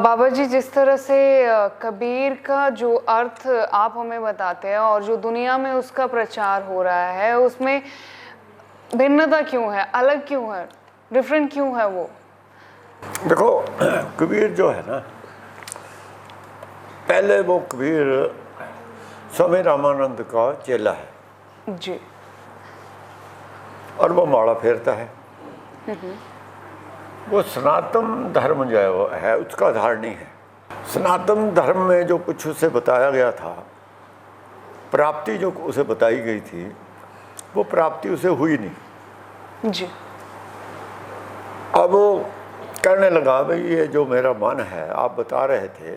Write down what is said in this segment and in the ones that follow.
बाबा जी, जिस तरह से कबीर का जो अर्थ आप हमें बताते हैं और जो दुनिया में उसका प्रचार हो रहा है, उसमें भिन्नता क्यों है, अलग क्यों है, डिफरेंट क्यों है वो? देखो, कबीर जो है ना, पहले वो कबीर स्वामी रामानंद का चेला है जी। और वो माला फेरता है। वो सनातन धर्म जो है वो है, उसका धारणी है। सनातन धर्म में जो कुछ उसे बताया गया था, प्राप्ति जो उसे बताई गई थी, वो प्राप्ति उसे हुई नहीं जी। अब वो कहने लगा, भाई ये जो मेरा मन है, आप बता रहे थे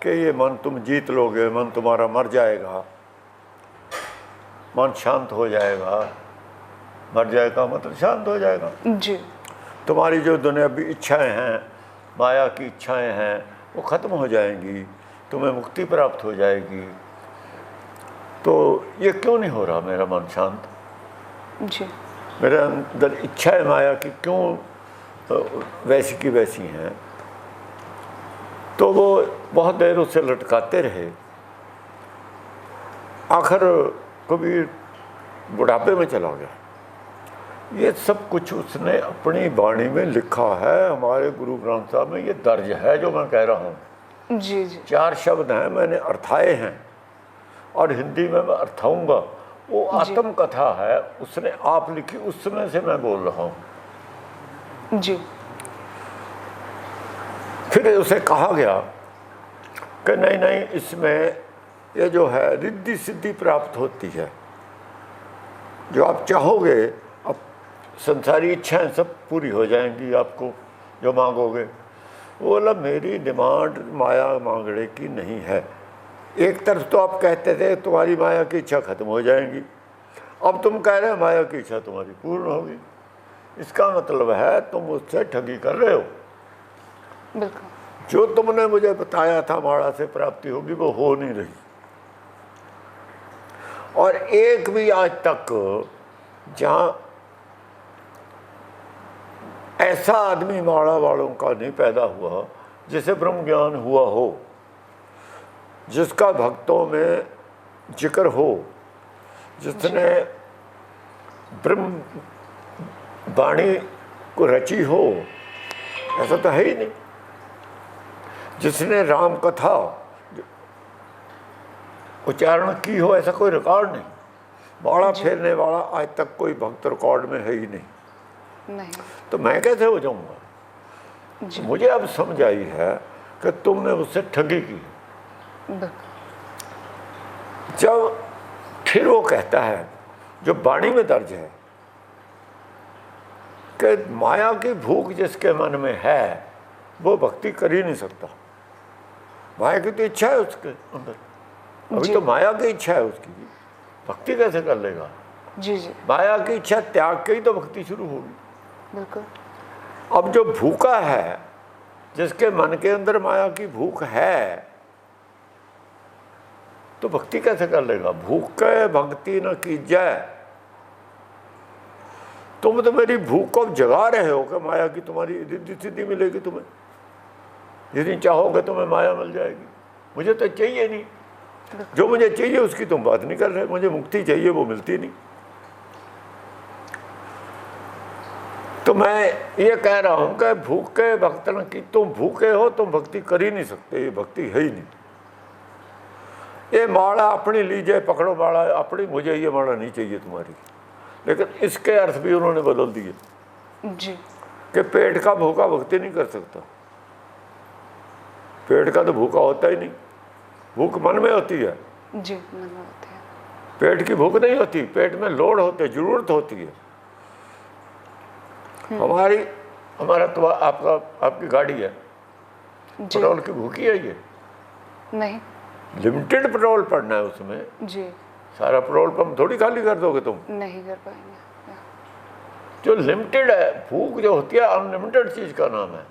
कि ये मन तुम जीत लोगे, मन तुम्हारा मर जाएगा, मन शांत हो जाएगा। मर जाएगा मतलब शांत हो जाएगा। जी। तुम्हारी जो दुनियावी इच्छाएं हैं, माया की इच्छाएं हैं, वो ख़त्म हो जाएंगी, तुम्हें मुक्ति प्राप्त हो जाएगी। तो ये क्यों नहीं हो रहा मेरा मन शांत? जी। मेरे अंदर इच्छाएं माया की क्यों वैसी की वैसी हैं? तो वो बहुत देर उसे लटकाते रहे। आखिर कबीर बुढ़ापे में चला गया। ये सब कुछ उसने अपनी वाणी में लिखा है, हमारे गुरु ग्रंथ साहब में ये दर्ज है जो मैं कह रहा हूँ। जी जी। 4 शब्द हैं, मैंने अर्थाए हैं और हिंदी में मैं अर्थाऊँगा। वो आत्म कथा है, उसने आप लिखी, उस समय से मैं बोल रहा हूँ। जी। फिर उसे कहा गया कि नहीं नहीं, इसमें ये जो है रिद्धि सिद्धि प्राप्त होती है, जो आप चाहोगे, अब संसारी इच्छाएं सब पूरी हो जाएंगी, आपको जो मांगोगे। वो बोला, मेरी डिमांड माया मांगने की नहीं है। एक तरफ तो आप कहते थे तुम्हारी माया की इच्छा खत्म हो जाएगी, अब तुम कह रहे हो माया की इच्छा तुम्हारी पूर्ण होगी। इसका मतलब है तुम मुझसे ठगी कर रहे हो। बिल्कुल। जो तुमने मुझे बताया था माला से प्राप्ति होगी, वो हो नहीं रही। और एक भी आज तक जहां ऐसा आदमी माला वालों का नहीं पैदा हुआ जिसे ब्रह्म ज्ञान हुआ हो, जिसका भक्तों में जिक्र हो, जिसने ब्रह्म वाणी को रची हो, ऐसा तो है ही नहीं। जिसने राम कथा उच्चारण की हो, ऐसा कोई रिकॉर्ड नहीं। माला फेरने वाला आज तक कोई भक्त रिकॉर्ड में है ही नहीं। तो मैं कैसे हो जाऊंगा? तो मुझे अब समझ आई है कि तुमने उससे ठगी की। जब फिर वो कहता है, जो वाणी में दर्ज है, कि माया की भूख जिसके मन में है वो भक्ति कर ही नहीं सकता। माया की तो इच्छा है उसके अंदर, अभी तो माया की इच्छा है उसकी, भक्ति कैसे कर लेगा? जी जी। माया की इच्छा त्याग के ही तो भक्ति शुरू होगी। बिल्कुल। अब जो भूखा है, जिसके मन के अंदर माया की भूख है, तो भक्ति कैसे कर लेगा? भूख के भक्ति न कीजिए। तुम तो मेरी भूख को जगा रहे हो कि माया की तुम्हारी रिद्धि सिद्धि मिलेगी, तुम्हें यदि चाहोगे तुम्हें माया मिल जाएगी। मुझे तो चाहिए नहीं, जो मुझे चाहिए उसकी तुम बात नहीं कर रहे। मुझे मुक्ति चाहिए, वो मिलती नहीं। तो मैं ये कह रहा हूं कि भूखे भक्तन की, तुम भूखे हो, तुम भक्ति कर ही नहीं सकते, ये भक्ति है ही नहीं। ये माला अपनी लीजिए, पकड़ो माला अपनी, मुझे ये माला नहीं चाहिए तुम्हारी। लेकिन इसके अर्थ भी उन्होंने बदल दिए जी, कि पेट का भूखा भक्ति नहीं कर सकता। पेट का तो भूखा होता ही नहीं, भूख मन में होती है। जी, मन में होती है। पेट की भूख नहीं होती, पेट में लोड होती है, जरूरत होती है। हमारा तो आपकी गाड़ी है, पेट्रोल की भूखी है ये? नहीं, लिमिटेड पेट्रोल पड़ना है उसमें जी। सारा पेट्रोल पंप थोड़ी खाली कर दोगे तुम, नहीं कर पाएंगे। जो लिमिटेड है, भूख जो होती है अनलिमिटेड चीज का नाम है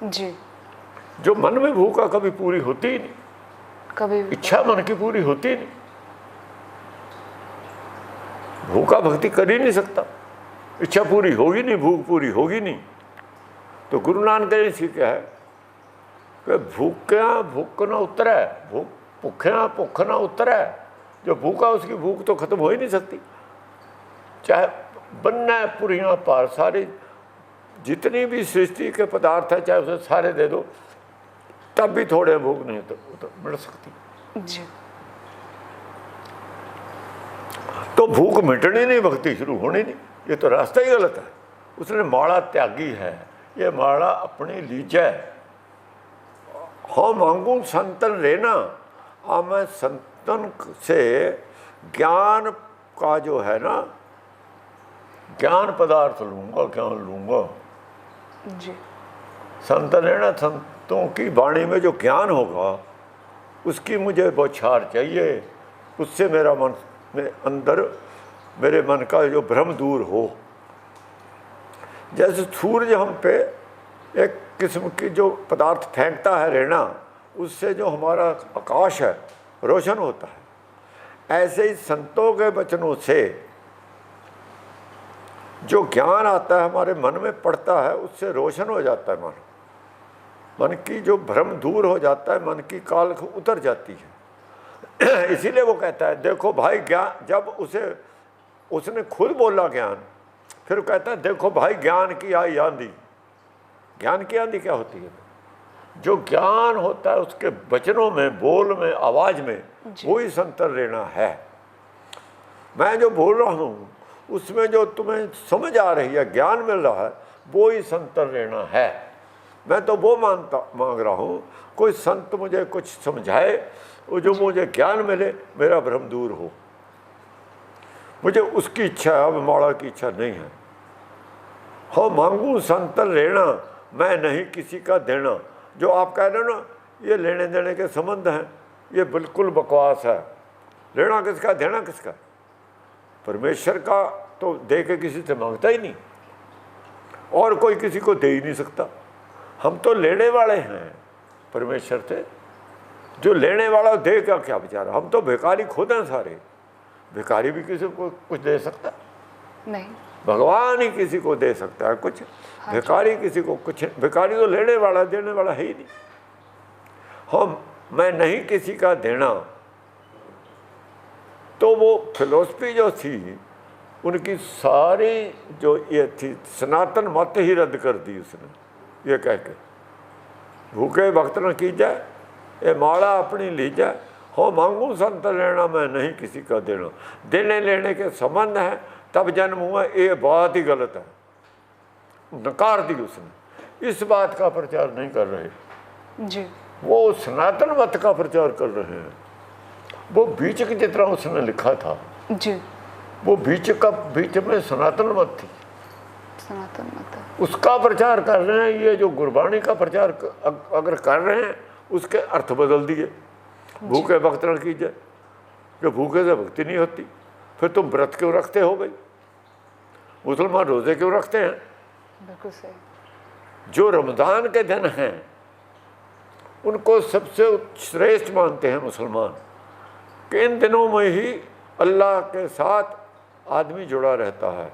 जी। जो मन में भूख कभी पूरी होती ही नहीं, कभी इच्छा मन की पूरी होती नहीं। भूखा भक्ति कर ही नहीं सकता, इच्छा पूरी होगी नहीं, भूख पूरी होगी नहीं। तो गुरु नानक ने सीखा है कि भूख्या भूख ना उतरे, भूख्या भूख ना उतरे। जो भूखा उसकी भूख तो खत्म हो ही नहीं सकती। चाहे बनना पुरियाँ पार सारी जितनी भी सृष्टि के पदार्थ है, चाहे उसे सारे दे दो तब भी थोड़े भूख नहीं तो मिट सकती जी। तो भूख मिटनी नहीं, भक्ति शुरू होनी नहीं। ये तो रास्ता ही गलत है। उसने माड़ा त्यागी है, ये माड़ा अपनी लीजै। हाँ मांगू संतन रहना, मैं संतन से ज्ञान का जो है ना, ज्ञान पदार्थ लूँगा, ज्ञान लूँगा जी। संतन रहना, संतों की वाणी में जो ज्ञान होगा उसकी मुझे बौछार चाहिए। उससे मेरा मन में अंदर मेरे मन का जो भ्रम दूर हो। जैसे सूरज हम पे एक किस्म की जो पदार्थ फेंकता है रहना, उससे जो हमारा आकाश है रोशन होता है, ऐसे ही संतों के वचनों से जो ज्ञान आता है हमारे मन में पड़ता है, उससे रोशन हो जाता है मन। मन की जो भ्रम दूर हो जाता है, मन की काल उतर जाती है। इसीलिए वो कहता है देखो भाई ज्ञान, जब उसने खुद बोला ज्ञान, फिर कहता है देखो भाई ज्ञान की आई आंधी। ज्ञान की आंधी क्या होती है? जो ज्ञान होता है उसके वचनों में, बोल में, आवाज में, वो ही संतर रहना है। मैं जो बोल रहा हूँ उसमें जो तुम्हें समझ आ रही है, ज्ञान मिल रहा है, वो ही संतर रहना है। मैं तो वो मांग रहा हूँ कोई संत मुझे कुछ समझाए, वो जो मुझे ज्ञान मिले, मेरा भ्रम दूर हो। मुझे उसकी इच्छा है, अब माड़ा की इच्छा नहीं है। हाँ मांगू संतन रहना, मैं नहीं किसी का देना। जो आप कह रहे हो ना ये लेने देने के संबंध हैं, ये बिल्कुल बकवास है। लेना किसका, देना किसका? परमेश्वर का तो दे के किसी से मांगता ही नहीं, और कोई किसी को दे ही नहीं सकता। हम तो लेने वाले हैं परमेश्वर से। जो लेने वाला दे का क्या बेचारा? हम तो भिखारी खुद हैं सारे। भिखारी भी किसी को कुछ दे सकता नहीं, भगवान ही किसी को दे सकता है कुछ। भिखारी किसी को कुछ, भिखारी तो लेने वाला, देने वाला है ही नहीं। हम मैं नहीं किसी का देना, तो वो फिलोसफी जो थी उनकी सारी जो ये थी, सनातन मत ही रद्द कर दी उसने, ये कह के भूखे भक्त न की जाए, ये माला अपनी ली जाए। हो मांगू संत लेना, मैं नहीं किसी का देना। देने लेने के संबंध है, तब जन्म हुआ, ये बात ही गलत है, नकार दी उसने। इस बात का प्रचार नहीं कर रहे जी। वो सनातन मत का प्रचार कर रहे हैं। वो बीच की जितना उसने लिखा था जी, वो बीच में सनातन मत थी, सनातन मत, उसका प्रचार कर रहे हैं। ये जो गुरबाणी का प्रचार अगर कर रहे हैं, उसके अर्थ बदल दिए। भूखे भक्त न कीजिए, कि भूखे से भक्ति नहीं होती। फिर तुम व्रत क्यों रखते हो भाई? मुसलमान रोजे क्यों रखते हैं? बिल्कुल सही। जो रमज़ान के दिन हैं उनको सबसे श्रेष्ठ मानते हैं मुसलमान, कि इन दिनों में ही अल्लाह के साथ आदमी जुड़ा रहता है।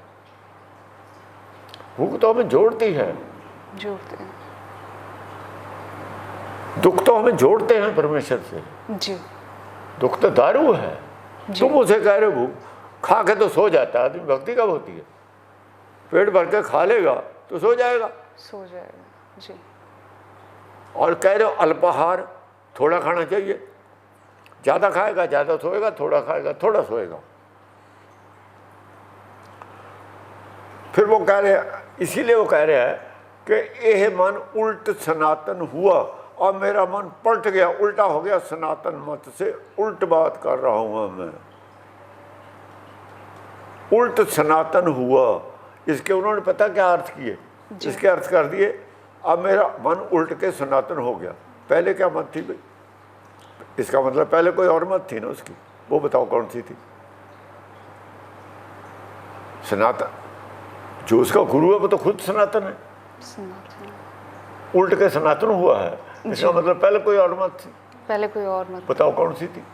भूख तो हमें जोड़ती है, जोड़ते हैं। दुख तो हमें जोड़ते हैं परमेश्वर से। जी। दुख तो दारू है। तुम उसे कह रहे हो भूख, खा के तो सो जाता है आदमी। भक्ति कब होती है? पेट भर के खा लेगा तो सो जाएगा, सो जाएगा। जी। और कह रहे हो अल्पाहार, थोड़ा खाना चाहिए। ज़्यादा खाएगा ज़्यादा सोएगा, थोड़ा खाएगा थोड़ा सोएगा। फिर वो कह रहे हैं, इसीलिए वो कह रहे हैं कि यह मन उल्ट सनातन हुआ, और मेरा मन पलट गया, उल्टा हो गया। सनातन मत से उल्ट बात कर रहा हूँ मैं, उल्ट सनातन हुआ। इसके उन्होंने पता क्या अर्थ किए? इसके अर्थ कर दिए, अब मेरा मन उल्ट के सनातन हो गया। पहले क्या मत थी भाई? इसका मतलब पहले कोई और मत थी ना उसकी, वो बताओ कौन सी थी? सनातन, जो उसका गुरु है वो तो खुद सनातन है। उल्ट के सनातन हुआ है, इसका मतलब पहले कोई और मत थी। पहले कोई और मत, बताओ कौन सी थी?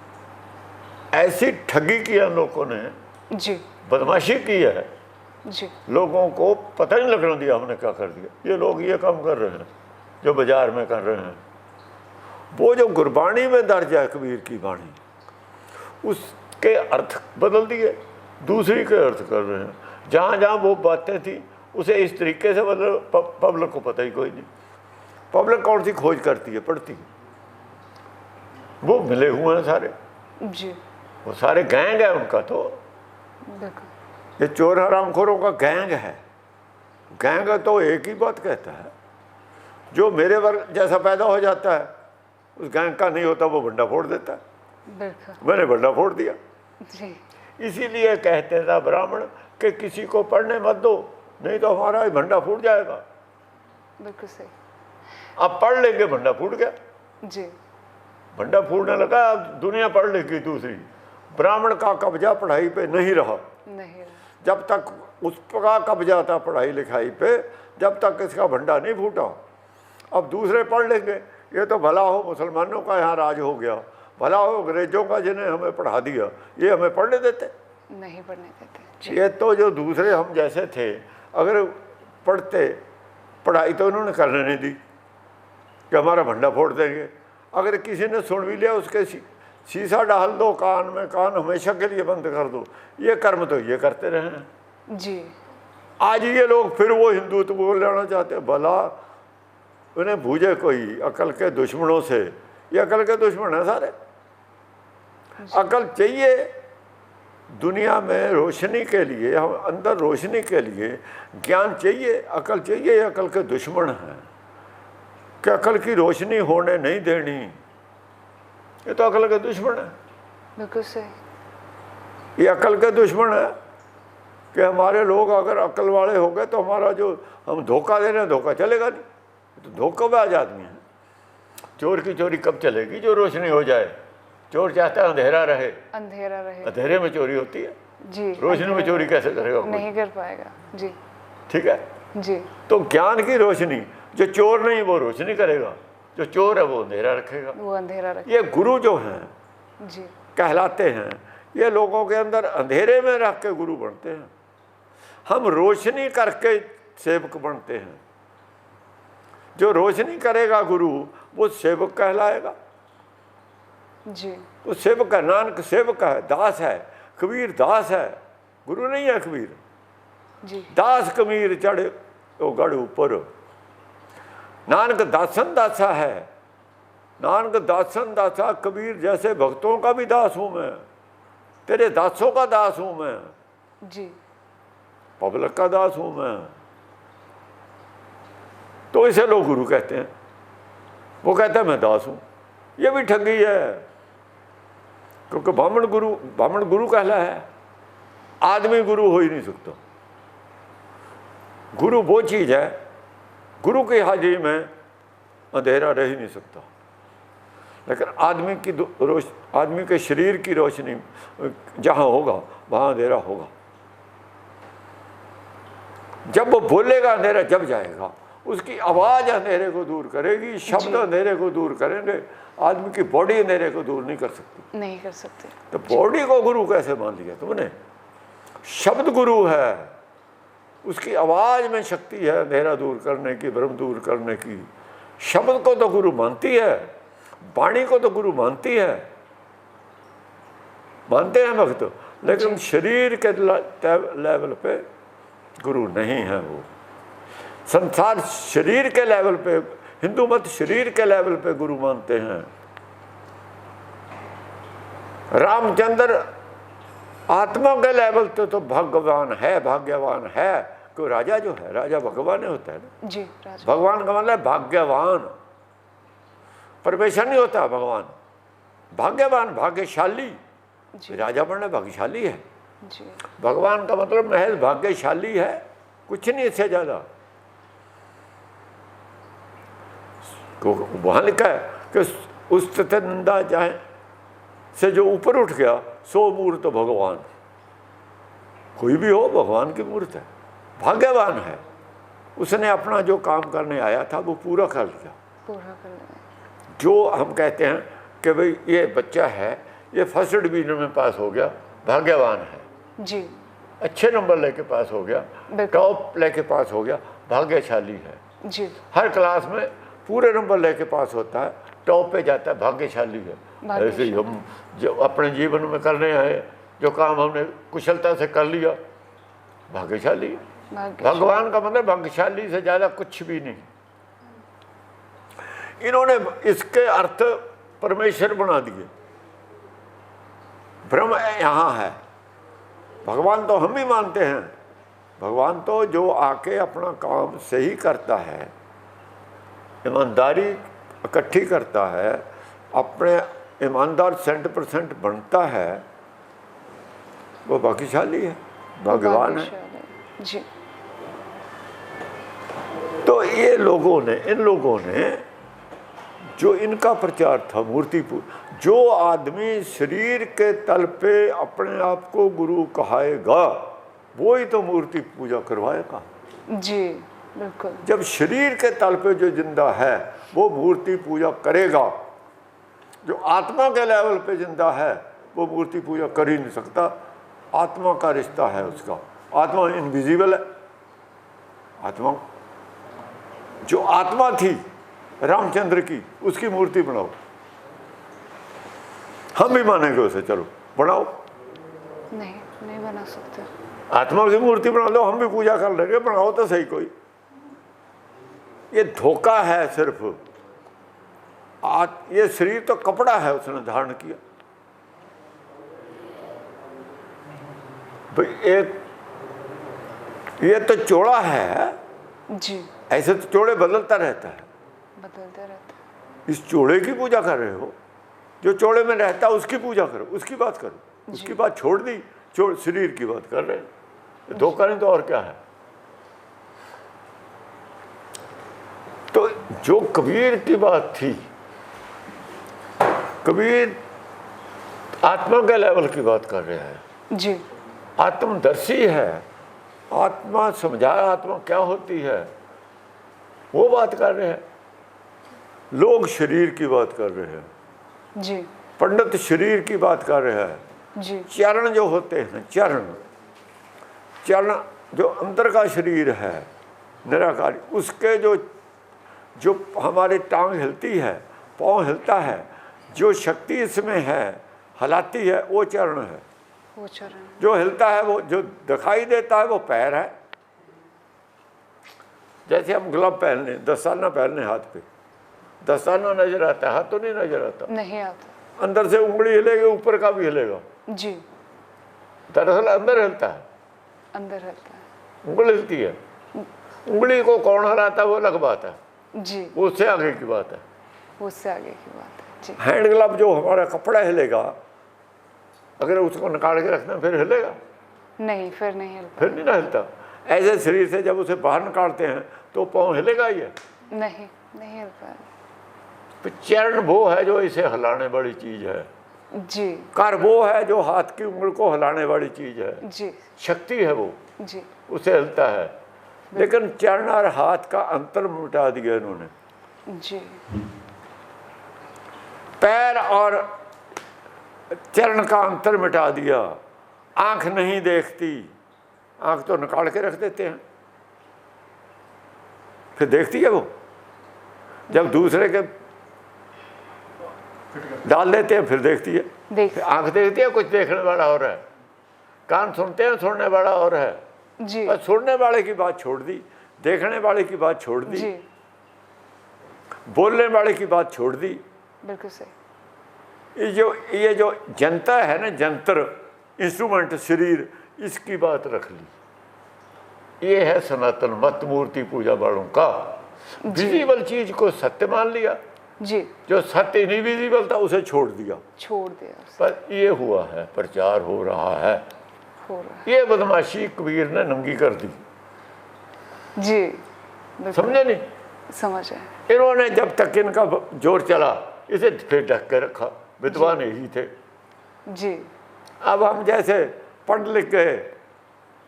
ऐसी ठगी की है लोगों ने जी, बदमाशी की है जी। लोगों को पता नहीं लगने दिया हमने क्या कर दिया। ये लोग ये काम कर रहे हैं जो बाजार में कर रहे हैं, वो जो गुरबाणी में दर्ज है कबीर की वाणी, उसके अर्थ बदल दिए, दूसरी के अर्थ कर रहे हैं। जहाँ जहाँ वो बातें थी उसे इस तरीके से बदल, पब्लिक को पता ही कोई नहीं। पब्लिक कौन सी खोज करती है, पढ़ती है? वो मिले हुए हैं सारे जी, वो सारे गैंग है उनका। तो बिल्कुल ये चोर हरामखोरों का गैंग है। गैंग तो एक ही बात कहता है, जो मेरे वर्ग जैसा पैदा हो जाता है उस गैंग का नहीं होता, वो भंडा फोड़ देता है। बिल्कुल मैंने भंडा फोड़ दिया। जी, इसीलिए कहते था ब्राह्मण कि किसी को पढ़ने मत दो, नहीं तो हमारा भंडा फूट जाएगा। बिल्कुल सही। अब पढ़ लेंगे, भंडा फूट गया। जी, भंडा फूटने लगा, अब दुनिया पढ़ लेगी दूसरी। ब्राह्मण का कब्जा पढ़ाई पे नहीं रहा। नहीं जब तक उसका कब्जा था पढ़ाई लिखाई पे, जब तक इसका भंडा नहीं फूटा। अब दूसरे पढ़ लेंगे। ये तो भला हो मुसलमानों का यहाँ राज हो गया, भला हो अंग्रेजों का जिन्हें हमें पढ़ा दिया, ये हमें पढ़ने देते नहीं पढ़ने देते। ये तो जो दूसरे हम जैसे थे, अगर पढ़ते, पढ़ाई तो उन्होंने करने नहीं दी कि हमारा भंडा फोड़ देंगे। अगर किसी ने सुन भी लिया, उसके शीशा डाल दो कान में, कान हमेशा के लिए बंद कर दो। ये कर्म तो ये करते रहे हैं। जी, आज ये लोग फिर वो हिंदुत्व बोल लेना चाहते हैं। भला उन्हें भूजे कोई अकल के दुश्मनों से। ये अकल के दुश्मन है सारे। अकल चाहिए दुनिया में रोशनी के लिए, हम अंदर रोशनी के लिए ज्ञान चाहिए, अकल चाहिए। ये अकल के दुश्मन हैं कि अकल की रोशनी होने नहीं देनी। ये तो अकल के दुश्मन है। बिल्कुल सही। ये अकल के दुश्मन है कि हमारे लोग अगर अकल वाले हो गए तो हमारा जो हम धोखा दे रहे हैं, धोखा चलेगा नहीं। तो धोखेबाज आदमी है। चोर की चोरी कब चलेगी? जो रोशनी हो जाए। चोर चाहता है अंधेरा रहे, अंधेरा रहे। अंधेरे में चोरी होती है। जी, रोशनी में चोरी कैसे करेगा कोई? नहीं कर पाएगा। जी, ठीक है। जी, तो ज्ञान की रोशनी, जो चोर नहीं वो रोशनी करेगा, जो चोर है वो अंधेरा रखेगा। वो अंधेरा रखे। ये गुरु जो हैं जी, कहलाते हैं, ये लोगों के अंदर अंधेरे में रख के गुरु बनते हैं। हम रोशनी करके सेवक बनते हैं। जो रोशनी करेगा गुरु, वो सेवक कहलाएगा। जी, वो सेवक है। नानक सेवक है, दास है। कबीर दास है, गुरु नहीं है कबीर। जी, दास कबीर चढ़े तो गढ़ ऊपर। नानक दासन दासा है। नानक दासन दासा। कबीर जैसे भक्तों का भी दास हूं मैं, तेरे दासों का दास हूं मैं, जी, पब्लिक का दास हूं मैं। तो इसे लोग गुरु कहते हैं। वो कहता है मैं दास हूं। ये भी ठगी है, क्योंकि ब्राह्मण गुरु कहला है। आदमी गुरु हो ही नहीं सकता। गुरु वो चीज है, गुरु की हाजिरी में अंधेरा रह ही नहीं सकता। लेकिन आदमी के शरीर की रोशनी जहाँ होगा वहाँ अंधेरा होगा। जब वो बोलेगा अंधेरा जब जाएगा। उसकी आवाज़ अंधेरे को दूर करेगी, शब्द अंधेरे को दूर करेंगे। आदमी की बॉडी अंधेरे को दूर नहीं कर सकती। नहीं कर सकते। तो बॉडी को गुरु कैसे मान लिया तुमने? शब्द गुरु है, उसकी आवाज़ में शक्ति है अंधेरा दूर करने की, भ्रम दूर करने की। शब्द को तो गुरु मानती है, वाणी को तो गुरु मानती है, मानते हैं भक्त। लेकिन शरीर के लेवल पे गुरु नहीं है। वो संसार शरीर के लेवल पे, हिंदू मत शरीर के लेवल पे गुरु मानते हैं। रामचंद्र आत्मा के लेवल तो भगवान है, भाग्यवान है। कोई राजा जो है, राजा भगवान होता है ना। जी, राजा। भगवान का मतलब भाग्यवान। परमेश्वर नहीं होता भगवान। भाग्यवान, भाग्यशाली। राजा बनना भाग्यशाली है। जी, भगवान का मतलब महज भाग्यशाली है, कुछ नहीं इससे ज्यादा। वहां लिखा है कि उस निंदा जाए से जो ऊपर उठ गया सो मूर्त भगवान। कोई भी हो, भगवान की मूर्त है, भाग्यवान है। उसने अपना जो काम करने आया था वो पूरा कर लिया। पूरा कर लिया। जो हम कहते हैं कि भाई ये बच्चा है, ये फर्स्ट डिवीजन में पास हो गया, भाग्यवान है। जी, अच्छे नंबर लेके पास हो गया, टॉप लेके पास हो गया, भाग्यशाली है। जी, हर क्लास में पूरे नंबर लेके पास होता है, टॉप पे जाता है, भाग्यशाली है। ऐसे ही हम जो अपने जीवन में करने आए, जो काम हमने कुशलता से कर लिया, भाग्यशाली। भगवान का मतलब भाग्यशाली से ज़्यादा कुछ भी नहीं। इन्होंने इसके अर्थ परमेश्वर बना दिए। ब्रह्म यहाँ है, भगवान तो हम ही मानते हैं। भगवान तो जो आके अपना काम सही करता है, ईमानदारी इकट्ठी करता है, अपने ईमानदार 100% बनता है, वो भाग्यशाली है, भगवान है जी। तो ये लोगों ने, इन लोगों ने जो इनका प्रचार था मूर्ति पूजा, जो आदमी शरीर के तल पे अपने आप को गुरु कहाएगा वो ही तो मूर्ति पूजा करवाएगा। जी बिल्कुल। जब शरीर के तल पे जो जिंदा है वो मूर्ति पूजा करेगा, जो आत्मा के लेवल पे जिंदा है वो मूर्ति पूजा कर ही नहीं सकता। आत्मा का रिश्ता है उसका, आत्मा इनविजिबल है। आत्मा जो आत्मा थी रामचंद्र की, उसकी मूर्ति बनाओ, हम भी मानेंगे उसे, चलो बनाओ। नहीं बना सकते। आत्मा की मूर्ति बना लो, हम भी पूजा कर लेंगे, बनाओ तो सही कोई। ये धोखा है सिर्फ। ये शरीर तो कपड़ा है, उसने धारण किया। भाई एक ये तो चोड़ा है जी, ऐसे तो चोड़े बदलता रहता है, बदलते रहते हैं। इस चोड़े की पूजा कर रहे हो, जो चोड़े में रहता है उसकी पूजा करो, उसकी बात करो। उसकी बात छोड़ दी, शरीर की बात कर रहे हैं। धोखा नहीं तो और क्या है। तो जो कबीर की बात थी, कबीर आत्मा के लेवल की बात कर रहे हैं जी। आत्मदर्शी है, आत्मा समझाया आत्मा क्या होती है वो बात कर रहे हैं। लोग शरीर की बात कर रहे हैं जी, पंडित शरीर की बात कर रहे हैं जी। चरण जो होते हैं, चरण जो अंदर का शरीर है निराकारी, उसके जो हमारी टांग हिलती है, पाँव हिलता है, जो शक्ति इसमें है हिलाती है, वो चरण है। वो चरण जो हिलता है, वो जो दिखाई देता है वो पैर है। जैसे हम ग्लव पहन लें, दस्ताना पहन लें हाथ पे, दस्ताना नजर आता है, हाथ तो नहीं नजर आता, नहीं आता। अंदर से उंगली हिलेगी, ऊपर का भी हिलेगा। जी, दरअसल अंदर हिलता है, अंदर रहता है। उंगली हिलती है। उंगली को कौन हराता है वो अलग बात है, जी, वो उससे आगे की बात है। उससे आगे की बात है। जी, हैंड ग्लव जो हमारा कपड़ा हिलेगा, अगर उसको निकाल के रखना फिर हिलेगा? नहीं, फिर नहीं हिल फिर नहीं ना हिलता। ऐसे शरीर से जब उसे बाहर निकालते हैं तो पाँव हिलेगा ही है? नहीं, नहीं हिल पाएगा। तो चरण वो है जो इसे हिलाने वाली चीज है, जी, कर वो है जो हाथ की उंगली को हिलाने वाली चीज है, जी, शक्ति है वो, जी, उसे हिलता है। लेकिन चरण और हाथ का अंतर मिटा दिया इन्होंने। जी, पैर और चरण का अंतर मिटा दिया। आंख नहीं देखती, आंख तो निकाल के रख देते हैं, फिर देखती है वो? जब दूसरे के डाल देते हैं फिर देखती है। फिर आंख देखती है, कुछ देखने वाला और है, कान सुनते हैं, सुनने वाला और है। जी, और सुनने वाले की बात छोड़ दी, देखने वाले की बात छोड़ दी, जी, बोलने वाले की बात छोड़ दी। बिल्कुल सही। ये जो जंतर है ना, जंतर इंस्ट्रूमेंट शरीर, इसकी बात रख ली। ये है सनातन मत मूर्ति पूजा वालों का। विजिबल चीज को सत्य मान लिया, जी, जो सत्य इनविजिबल था उसे छोड़ दिया। छोड़ दिया उसे। पर ये हुआ है, प्रचार हो रहा है, हो रहा है। ये बदमाशी कबीर ने नंगी कर दी। जी, बिल्कुल। समझे नहीं? समझ आए। इन्होंने जब तक इनका जोर चला, इसे फिर ढक के रखा। विद्वान ही थे। जी, अब हम जैसे पढ़ लिख गए,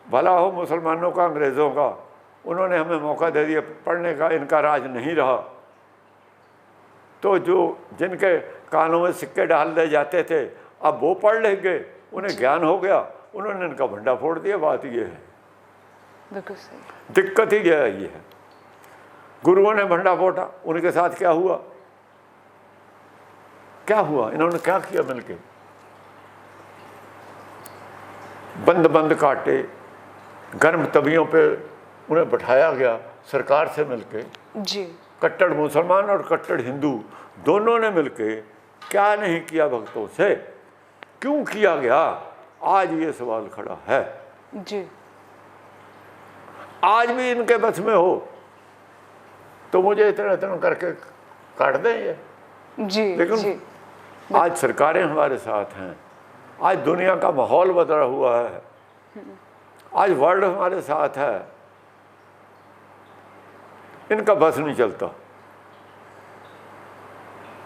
भला हो मुसलमानों का, अंग्रेज़ों का, उन्होंने हमें मौका दे दिया पढ़ने का, इनका राज नहीं रहा। तो जो जिनके कानों में सिक्के डाल दिए जाते थे, अब वो पढ़ लिख गए, उन्हें ज्ञान हो गया, उन्होंने इनका भंडा फोड़ दिया। बात ये है, बिल्कुल सही। दिक्कत ही ये है। गुरुओं ने भंडा फोड़ा, उनके साथ क्या हुआ? क्या हुआ? इन्होंने क्या किया मिलके? बंद बंद काटे, गर्म तवियों पे उन्हें बैठाया गया सरकार से मिलके। जी। कट्टर मुसलमान और कट्टर हिंदू दोनों ने मिलके क्या नहीं किया भक्तों से? क्यों किया गया? आज ये सवाल खड़ा है। जी। आज भी इनके बस में हो तो मुझे इतना इतना करके काट दें ये। जी। लेकिन जी। आज सरकारें हमारे साथ हैं, आज दुनिया का माहौल बदला हुआ है, आज वर्ल्ड हमारे साथ है, इनका बस नहीं चलता।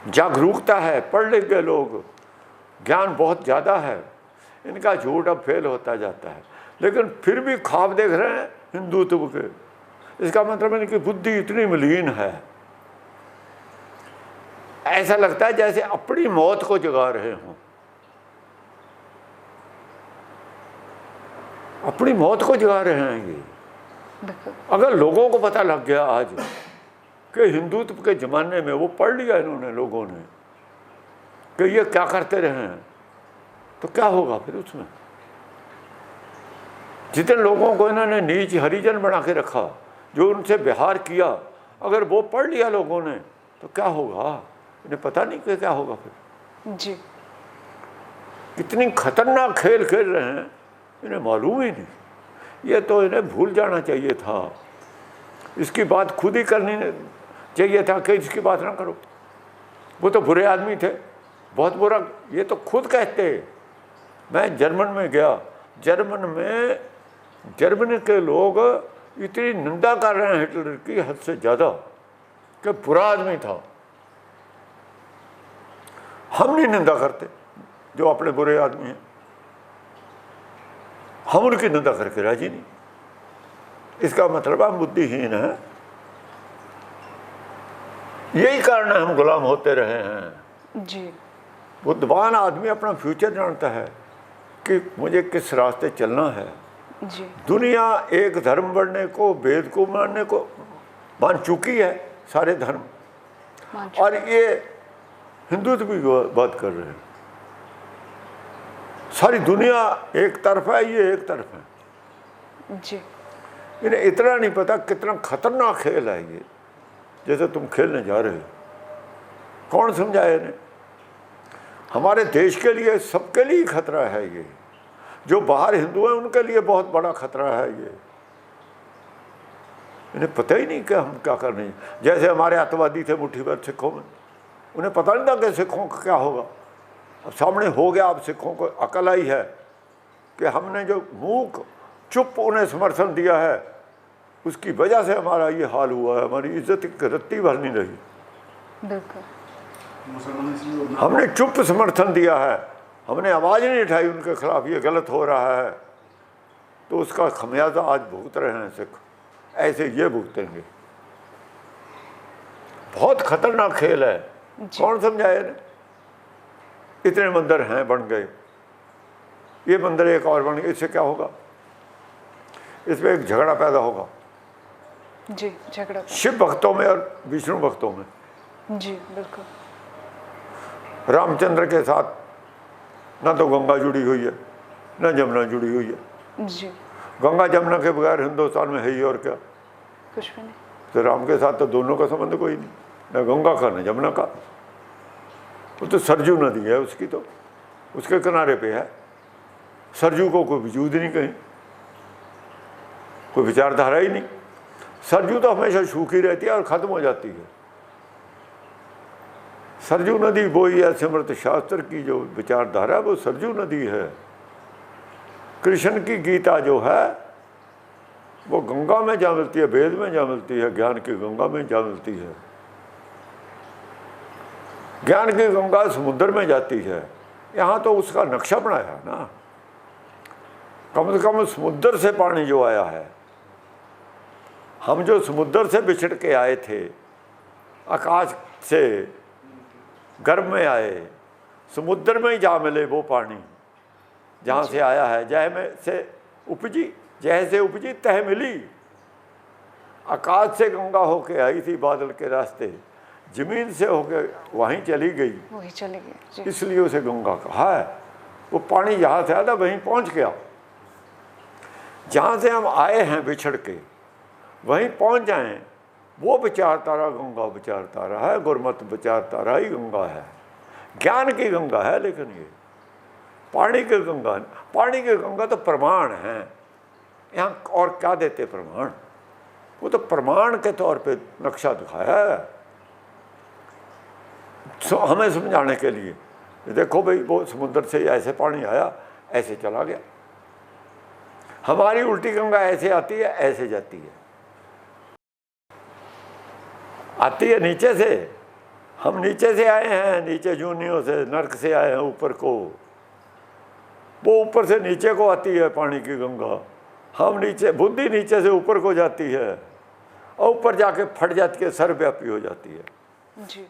जागरूकता है, पढ़ लिख गए लोग, ज्ञान बहुत ज़्यादा है, इनका झूठ अब फेल होता जाता है, लेकिन फिर भी ख्वाब देख रहे हैं हिंदुत्व के। इसका मतलब इनकी बुद्धि इतनी मलिन है, ऐसा लगता है जैसे अपनी मौत को जगा रहे हों, अपनी मौत को जगा रहे हैं ये। अगर लोगों को पता लग गया आज कि हिंदुत्व के ज़माने में, वो पढ़ लिया इन्होंने लोगों ने कि ये क्या करते रहे हैं, तो क्या होगा फिर उसमें? जितने लोगों को इन्होंने नीच हरिजन बना के रखा, जो उनसे व्यवहार किया, अगर वो पढ़ लिया लोगों ने तो क्या होगा? इन्हें पता नहीं कि क्या होगा फिर। जी। कितनी खतरनाक खेल खेल रहे हैं, इन्हें मालूम ही नहीं। ये तो इन्हें भूल जाना चाहिए था, इसकी बात खुद ही करनी चाहिए था कि इसकी बात ना करो। वो तो बुरे आदमी थे, बहुत बुरा, ये तो खुद कहते। मैं जर्मन में गया, जर्मन में जर्मनी के लोग इतनी निंदा कर रहे हैं हिटलर की हद से ज़्यादा कि बुरा आदमी था। हम नहीं निंदा करते जो अपने बुरे आदमी हैं, हम उनकी निंदा करके राजी नहीं। इसका मतलब हम बुद्धिहीन हैं, यही कारण है हम गुलाम होते रहे हैं। जी। बुद्धिमान आदमी अपना फ्यूचर जानता है कि मुझे किस रास्ते चलना है। जी। दुनिया एक धर्म बढ़ने को, वेद को मानने को मान चुकी है, सारे धर्म, और ये हिंदुत्व की बात कर रहे हैं। सारी दुनिया एक तरफ है, ये एक तरफ है। जी। इन्हें इतना नहीं पता कितना खतरनाक खेल है ये, जैसे तुम खेलने जा रहे हो। कौन समझाए इन्हें? हमारे देश के लिए, सबके लिए खतरा है ये। जो बाहर हिंदू हैं उनके लिए बहुत बड़ा खतरा है ये। इन्हें पता ही नहीं कि हम क्या करने। जैसे हमारे आतंकवादी थे मुट्ठी भर सिखों में, उन्हें पता नहीं था कि सिखों का क्या होगा। अब सामने हो गया, अब सिखों को अकल आई है कि हमने जो मूक चुप उन्हें समर्थन दिया है, उसकी वजह से हमारा ये हाल हुआ है, हमारी इज्जत की रत्ती भर नहीं रही। बिल्कुल। हमने चुप समर्थन दिया है, हमने आवाज़ नहीं उठाई उनके खिलाफ, ये गलत हो रहा है, तो उसका खमियाजा आज भुगत रहे हैं सिख। ऐसे ये भुगतेंगे। बहुत खतरनाक खेल है। कौन समझाए इन्हें? इतने मंदिर हैं, बन गए, ये मंदिर एक और बन गया, इससे क्या होगा? इसमें एक झगड़ा पैदा होगा। जी। झगड़ा शिव भक्तों में और विष्णु भक्तों में। जी बिल्कुल। रामचंद्र के साथ ना तो गंगा जुड़ी हुई है, ना जमुना जुड़ी हुई है। जी। गंगा जमुना के बगैर हिंदुस्तान में है ही और क्या? कुछ भी नहीं। तो राम के साथ तो दोनों का संबंध कोई नहीं, ना गंगा का ना जमुना का। वो तो सरजू नदी है उसकी, तो उसके किनारे पे है। सरजू को कोई वजूद नहीं कहीं, कोई विचारधारा ही नहीं। सरजू तो हमेशा सूखी रहती है और ख़त्म हो जाती है। सरजू नदी वो ही है, समर्थ शास्त्र की जो विचारधारा वो सरजू नदी है। कृष्ण की गीता जो है वो गंगा में जा मिलती है, वेद में जा मिलती है, ज्ञान की गंगा में जा मिलती है। ज्ञान की गंगा समुद्र में जाती है, यहाँ तो उसका नक्शा बनाया ना। कम से कम समुद्र से पानी जो आया है, हम जो समुद्र से बिछड़ के आए थे, आकाश से गर्भ में आए, समुद्र में ही जा मिले वो पानी जहाँ से आया है। जह में से उपजी, जह से उपजी तह मिली। आकाश से गंगा होके आई थी बादल के रास्ते, जमीन से होके वहीं चली गई, वही चली गई जी। इसलिए उसे गंगा कहा है। वो पानी जहाँ से आया था वहीं पहुँच गया। जहाँ से हम आए हैं बिछड़ के वहीं पहुँच जाएं, वो विचारधारा गंगा विचारधारा है, गुरमत विचारधारा ही गंगा है, ज्ञान की गंगा है। लेकिन ये पानी की गंगा, पानी की गंगा तो प्रमाण है। यहाँ और क्या देते प्रमाण, वो तो प्रमाण के तौर पे नक्शा दिखाया है हमें समझाने के लिए। देखो भाई, वो समुद्र से ऐसे पानी आया, ऐसे चला गया। हमारी उल्टी गंगा ऐसे आती है, ऐसे जाती है, आती है नीचे से। हम नीचे से आए हैं, नीचे जूनियों से, नर्क से आए हैं ऊपर को, वो ऊपर से नीचे को आती है पानी की गंगा। हम नीचे, बुद्धि नीचे से ऊपर को जाती है और ऊपर जाके फट जाती है, सर्वव्यापी हो जाती है। जी।